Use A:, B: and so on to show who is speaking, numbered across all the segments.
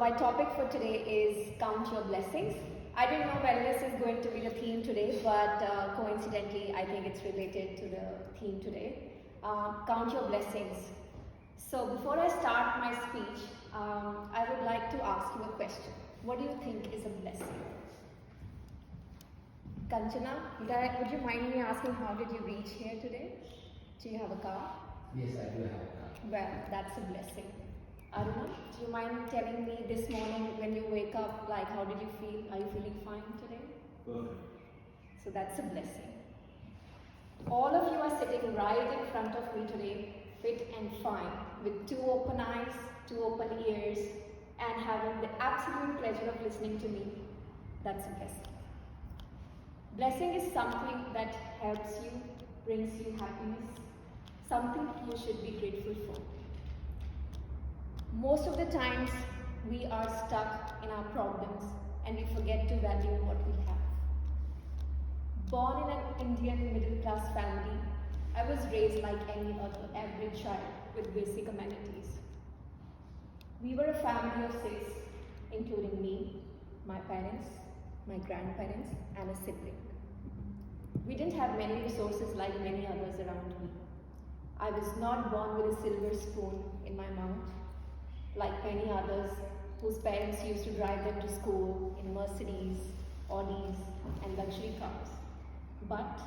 A: my topic for today is Count Your Blessings. I didn't know whether this is going to be the theme today, but coincidentally, I think it's related to the theme today. Count Your Blessings. So before I start my speech, I would like to ask you a question. What do you think is a blessing? Kanchana, would you mind me asking how did you reach here today? Do you have a car?
B: Yes, I do have a car.
A: Well, that's a blessing. Aruna, do you mind telling me this morning when you wake up, like how did you feel? Are you feeling fine today?
B: Perfect.
A: So that's a blessing. All of you are sitting right in front of me today, fit and fine, with two open eyes, two open ears, and having the absolute pleasure of listening to me. That's a blessing. Blessing is something that helps you, brings you happiness, something you should be grateful for. Most of the times, we are stuck in our problems and we forget to value what we have. Born in an Indian middle-class family, I was raised like any other average child with basic amenities. We were a family of 6, including me, my parents, my grandparents, and a sibling. We didn't have many resources like many others around me. I was not born with a silver spoon in my mouth, like many others whose parents used to drive them to school in Mercedes, Audis, and luxury cars. But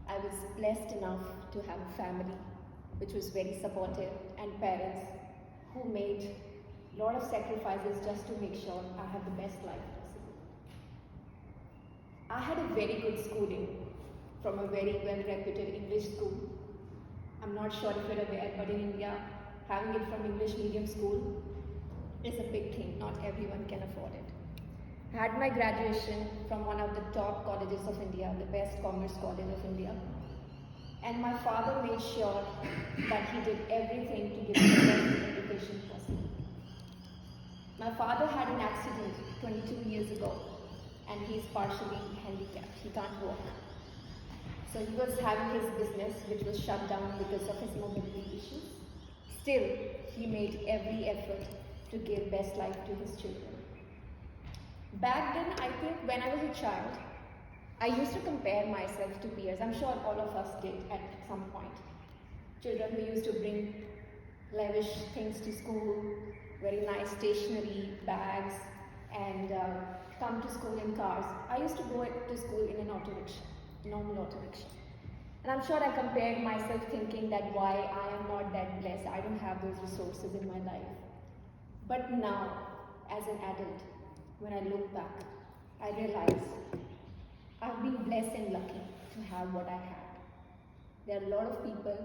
A: I was blessed enough to have a family which was very supportive and parents who made a lot of sacrifices just to make sure I have the best life possible. I had a very good schooling from a very well-reputed English school. I'm not sure if you're aware, but in India, having it from English medium school is a big thing. Not everyone can afford it. I had my graduation from one of the top colleges of India, the best commerce college of India. And my father made sure that he did everything to give me the best education possible. My father had an accident 22 years ago, and he's partially handicapped. He can't walk. So he was having his business, which was shut down because of his mobility issues. Still, he made every effort to give best life to his children. Back then, I think when I was a child, I used to compare myself to peers. I'm sure all of us did at some point. Children who used to bring lavish things to school, very nice stationery, bags, and come to school in cars. I used to go to school in an auto rickshaw, normal auto rickshaw. And I'm sure I compared myself thinking that why I am not that blessed, I don't have those resources in my life. But now, as an adult, when I look back, I realize I've been blessed and lucky to have what I have. There are a lot of people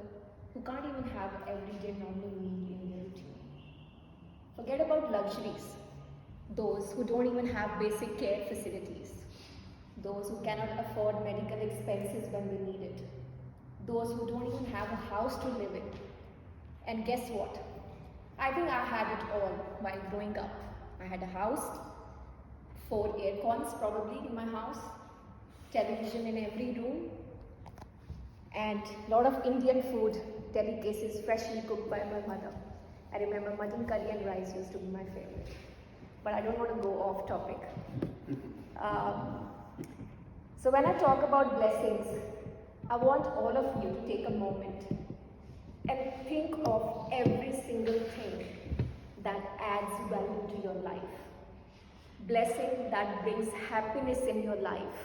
A: who can't even have everyday normal meal in their routine. Forget about luxuries, those who don't even have basic care facilities, those who cannot afford medical expenses when they need it, those who don't even have a house to live in. And guess what? I think I had it all while growing up. I had a house, 4 air cons probably in my house, television in every room, and a lot of Indian food, delicacies freshly cooked by my mother. I remember mutton curry and rice used to be my favorite. But I don't want to go off topic. So when I talk about blessings, I want all of you to take a moment and think of every single thing that adds value to your life. Blessing that brings happiness in your life,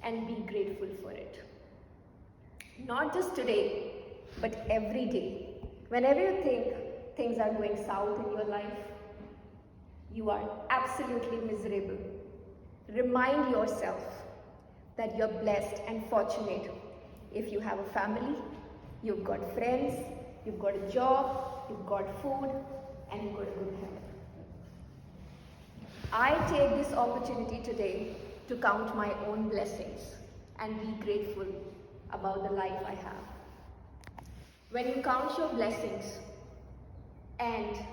A: and be grateful for it. Not just today, but every day. Whenever you think things are going south in your life, you are absolutely miserable, remind yourself that you're blessed and fortunate if you have a family, you've got friends, you've got a job, you've got food, and you've got a good health. I take this opportunity today to count my own blessings and be grateful about the life I have. When you count your blessings and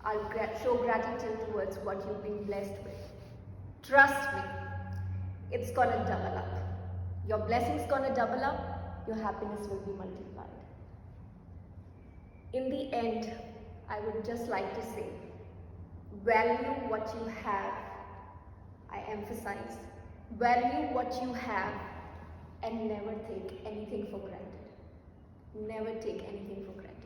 A: I'll show gratitude towards what you've been blessed with, trust me, it's gonna double up. Your blessings gonna double up, your happiness will be multiplied. In the end, I would just like to say, Value what you have. I emphasize, value what you have and never take anything for granted. Never take anything for granted.